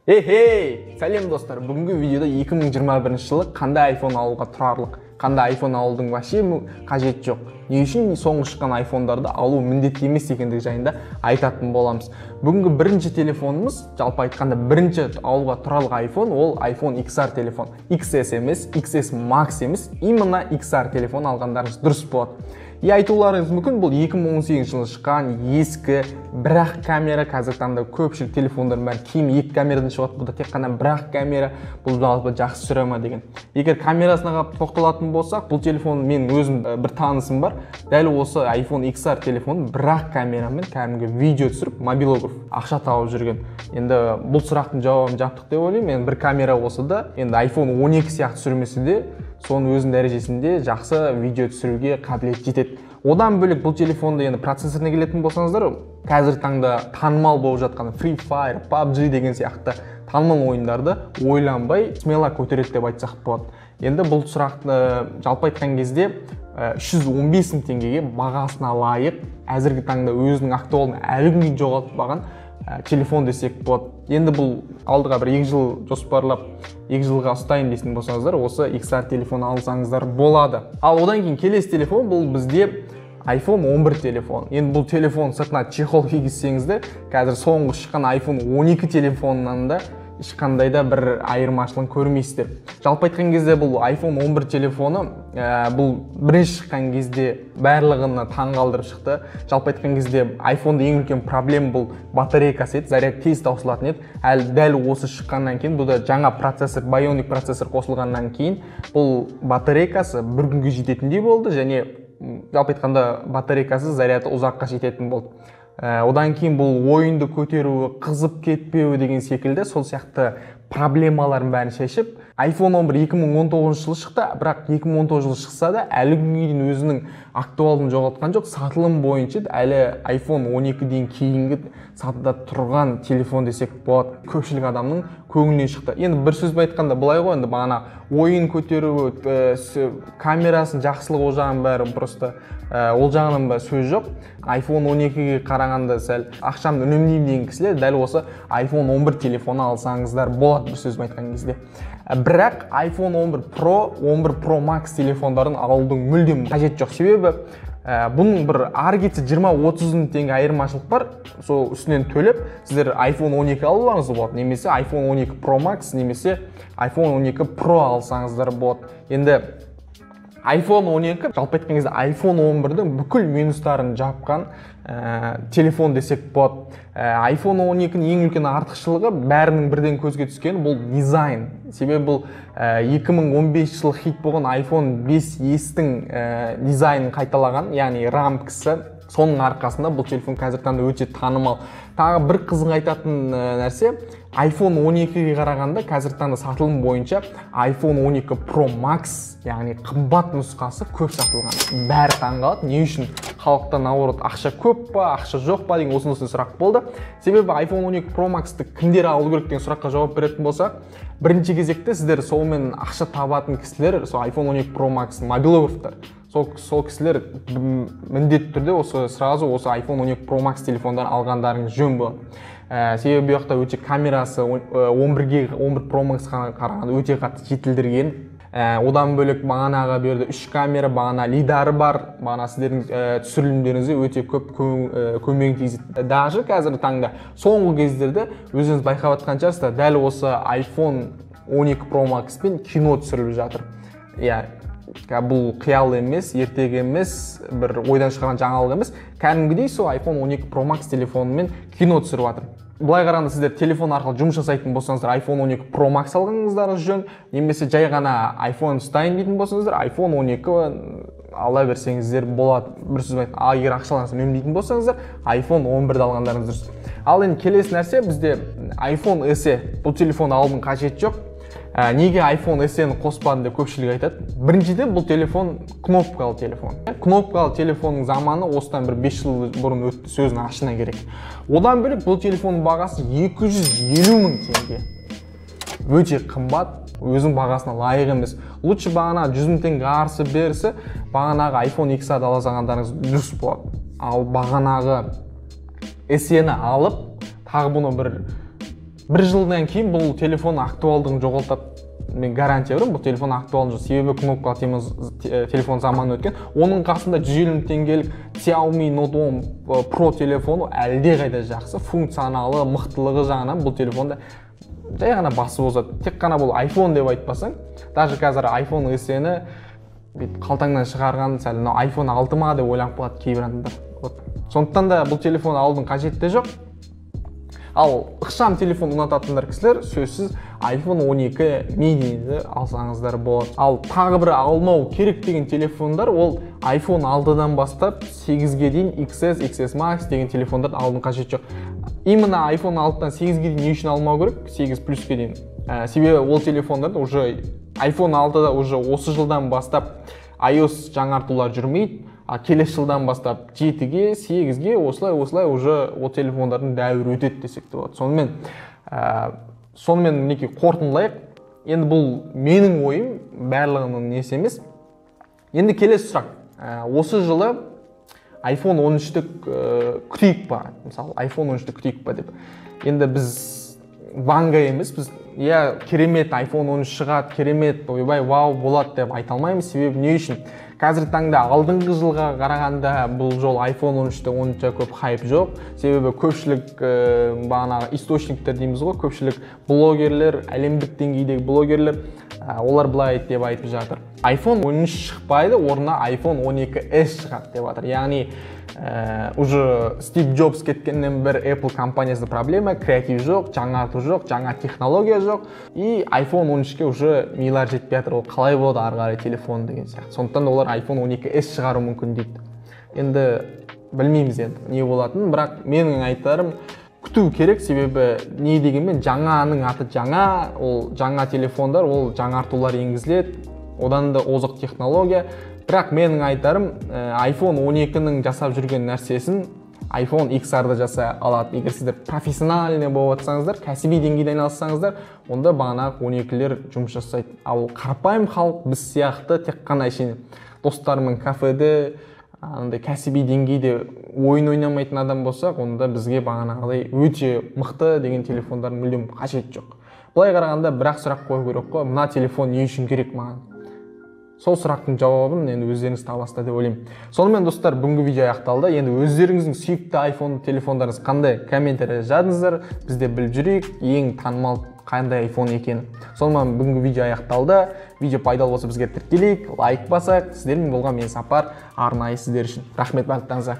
Сәлем достар, бүгінгі видеода 2021 жылы қандай iPhone алуға тұрарлық, қандай iPhone алудың вообще қажет жоқ, не үшін соңғы шыққан iPhone-дарды алу міндетті емес екендігі жайында айтатын боламыз. Бүгінгі бірінші телефонымыз, жалпы айтқанда бірінші алуға тұрарлық iPhone, ол iPhone XR телефон. XS емес, XS Max емес, именно XR телефон алғандарыңыз дұрыс болады. Айтуларыңыз мүмкін, бұл 2018 жылы шыққан ескі, бірақ камера, қазіргі таңда көпшілік телефондар бәрі кейін екі камерадан шығады, бұл да тек қана бірақ камера, бұл жалпы жақсы жүре ма деген. Егер камерасына тоқталатын болсақ, бұл телефон мен өзім бір танысым бар, дәл осы iPhone XR телефон бірақ камерамен кәдімгі видео түсіріп, мобилограф ақша тауып жүрген. Енді бұл сұрақтың жауабын жаптық деп ойлаймын. Енді бір камера болса да, енді iPhone 12 сияқты түсірмесе де, соның өзінің дәрежесінде жақсы видео түсіруге қабілет жетеді. Одан бөлек бұл телефонда енді процессорына келетін болсаңыздар, қазір таңда танымал болып жатқан Free Fire, PUBG деген сияқты танымал ойындарды ойланбай смело көтереді деп айтсақ болады. Енді бұл сұрақты жалпы айтқан кезде 315 мың теңгеге бағасына лайық, әзіргі таңда өзінің актуалын әлі күнге жоғалтпаған телефон десек болады. Енді бұл алдыға бір 2 жыл жоспарлап, 2 жылға ұстайын дейтін болсаңыздар, осы XR телефон алсаңыздар болады. Ал одан кейін келесі телефон бұл бізде iPhone 11 телефон. Енді бұл телефон сыртына чехол кигізсеңіздер, қазір соңғы шыққан iPhone 12 телефонынан да ешқандай да бір айырмашылығын көрмейсіздер. Жалпы айтқан кезде бұл iPhone 11 телефоны бұл бірінші шыққан кезде барлығына таңғалдырып шықты. Жалпы айтқан кезде iPhone-да ең үлкен проблема бұл батарейкасы еді, заряд тез таусылатын еді. Әлі дәл осы шыққаннан кейін, бұл да жаңа процессор, Bionic процессор қосылғаннан кейін, бұл батарейкасы бір күнге жететіндей болды және жалпы айтқанда батарейкасы заряды ұзаққа жететін болды. Одан кейін бұл ойынды көтеруі, қызып кетпеуі деген секілді сол сияқты проблемаларын бәрін шешіп, iPhone 11 2019 жылы шықты, бірақ 2019 жылы шықса да әлі күнге дейін өзінің актуалын жоғалтқан жоқ. Сатылым бойынша әлі iPhone 12-ден кейінгі сатыда тұрған телефон десек болады. Көпшілік адамның көңілінен шықты. Енді бір сөзбен айтқанда былай ғой, енді бағана ойын көтеруі, камерасын жақсылығы ол жағын бәрі просто ол жағынан ба сөз жоқ. iPhone 12-ге қарағанда сәл ақшамды үнемдеймін деген кісілер дәл осы iPhone 11 телефоны алсаңыздар болады, бір сөзбен айтқан кезде. Бірақ iPhone 11 Pro, 11 Pro Max телефондарын алудың мүлдем қажет жоқ. Себебі бұның бір ары кетсе 20-30 мың теңге айырмашылық бар. Сол үстінен төлеп, сіздер iPhone 12 алуларыңыз болады, немесе iPhone 12 Pro Max, немесе iPhone 12 Pro алсаңыздар болады. Енді iPhone 12, жалпы айтқан кезде iPhone 11-дің бүкіл минустарын жапқан телефон десек болады. iPhone 12-ның ең үлкен артықшылығы бәрінің бірден көзге түскені бұл дизайн. Себебі бұл 2015 жылы хит болған iPhone 5S-тің дизайнын қайталаған, яғни рамкасы. Соның арқасында бұл телефон қазір таңда өте танымал. Тағы бір қызық айтатын нәрсе, iPhone 12-ге қарағанда қазір таңда сатылым бойынша iPhone 12 Pro Max, яғни қымбат нұсқасы көп сатылған. Бәрі таңғалады. Не үшін халықта наоборот ақша көп па, ақша жоқ па деген осындай сұрақ болды. Себебі iPhone 12 Pro Max-ті кімдер алу керек деген сұраққа жауап беретін болсақ, бірінші кезекте сіздер солмен ақша табатын кісілер, сол iPhone 12 Pro Max мобилографтар. Сол кісілер міндетті түрде сразу осы iPhone 12 Pro Max телефондан алғандарыңыз жөн болады. Себебі бұл жақта өте камерасы 11 Pro Max-ға қарағанда өте қатты жетілдірген. Одан бөлек бағанағы берді 3 камера, бағана лидары бар, бағана сіздердің түсірілімдеріңізде өте көп көмегін тигізеді. Даже қазіргі таңда соңғы кездерде өзіңіз байқап жатқан шығарсыздар, дәл осы iPhone 12 Pro Max-пен кино түсіріліп жатыр. Бұл қиял емес, ертегі емес, бір ойдан шығарған жаңалық емес, кәдімгідей сол iPhone 12 Pro Max телефонымен кино түсіріп жатыр. Былай қарағанда сіздер телефон арқылы жұмыс жасайтын болсаңыздар iPhone 12 Pro Max алғаныңыздарыңыз жөн, немесе жай ғана iPhone ұстайын дейтін болсаңыздар iPhone 12 ала берсеңіздер болады. Бір сөзбен айтқанда, егер ақшаларыңызды үнемдейтін болсаңыздар iPhone 11-ді алғандарыңыз дұрыс. Ал енді келесі нәрсе, бізде iPhone SE, бұл телефонды алудың қажеті жоқ. Неге iPhone SE-ні қоспадым деп көпшілік айтады? Біріншіден бұл телефон кнопкалы телефон. Кнопкалы телефонның заманы осыдан бір 5 жыл бұрын өтті, сөзін ашына керек. Одан бөлек бұл телефонның бағасы 250 мың теңге. Өте қымбат, өзің бағасына лайық емес. Лучше бағана 100 мың теңге арсы берсе, бағанағы iPhone XR алсаңыздарыңыз дұрыс болады. Ал бағанағы SE-ні алып, тағы бұны бір бір жылдан кейін бұл телефон актуалдығын жоғалтады. Мен гарантия беремін, бұл телефон актуалды жоқ. Себебі кнопкалы телефон заманы өткен. Оның қасында 150 теңгелік Xiaomi Note 10 Pro телефоны әлде қайда жақсы, функционалы, мықтылығы жағынан бұл телефонда жай ғана басып озады. Тек қана бұл iPhone деп айтпасаң, даже қазір iPhone SE-ні қалтаңнан шығарған сәл iPhone 6 ма деп ойланып қалады кейбір адамдар. Сондықтан да бұл телефон алудың қажеті жоқ. Ал ықшам телефон ұнататындар кісілер сөзсіз iPhone 12 mini'ді алсаңыздар болады. Ал тағы бір алмау керек деген телефондар ол iPhone 6-дан бастап 8-ге дейін XS, XS Max деген телефондарды алудың қажеті жоқ. Именно iPhone 6-дан 8-ге дейін не үшін алмау керек? 8 плюске дейін. Себебі ол телефондарды уже iPhone 6-да уже осы жылдан бастап iOS жаңартулар жүрмейді. Келесі жылдан бастап 7-ге, 8-ге осылай уже ол телефондардың дәуірі өтеді десек те болады. Сонымен мінекей қорытындылайық. Енді бұл менің ойым, барлығының несі емес. Енді келесі сұрақ. Осы жылы iPhone 13-ті күтейік па? Мысалы, iPhone 13-ті күтейік па деп. Енді біз ванга емес, біз керемет iPhone 13 шығады, керемет, ойбай, вау болады деп айта алмаймыз. Себебі не үшін? Қазір таңда алдыңғы жылға қарағанда бұл жол iPhone 13-те онша көп хайп жоқ. Себебі көпшілік бағанағы источниктер дейміз ғой, көпшілік блогерлер, әлемдік деңгейдегі блогерлер, олар былай деп айтып жатыр. iPhone 13 шықпайды, орнына iPhone 12s шығады деп жатыр. Яғни уже Стив Джобс кеткеннен бір Apple компаниясында проблема, креатив жоқ, жаңарту жоқ, жаңа технология жоқ. И iPhone 13-ке уже милар жетпей жатыр. Ол қалай болады ары қарай телефон деген сияқты. Сондықтан да олар iPhone 12s шығару мүмкін дейді. Енді білмейміз енді не болатынын, бірақ менің айтарым күту керек, себебі не дегенмен жаңаның аты жаңа, ол жаңа телефондар, ол жаңартулар енгізіледі, одан да озық технология. Бірақ менің айтарым, iPhone 12-ның жасап жүрген нәрсесін iPhone XR-ды жаса алады. Егер сіздер профессиональный болып жатсаңыздар, кәсіби деңгейде айналыссаңыздар, онда бағанағы 12-лер жұмыс жасайды. Ал қарапайым халық біз сияқты тек қана достарымен кафеде, кәсіби деңгейде ойын ойнамайтын адам болсақ, онда бізге бағанағыдай өте мықты деген телефондардың мүлдем қажеті жоқ. Былай қарағанда бірақ сұрақ қою керек қой, мына телефон не үшін керек маған? Сол сұрақтың жауабын енді өздеріңіз табасыздар деп ойлаймын. Сонымен достар, бүгінгі видео аяқталды. Енді өздеріңіздің сүйікті iPhone телефондарыңыз қандай? Комментария жазыңыздар, біз де біліп жүрейік, ең танымал қандай iPhone екенін. Сонымен бүгінгі видео аяқталды. Видео пайдалы болса бізге тіркелейік, лайк басайық. Сіздермен болған мен Сапар, арнайы сіздер үшін. Рахмет, барлықтарыңызға.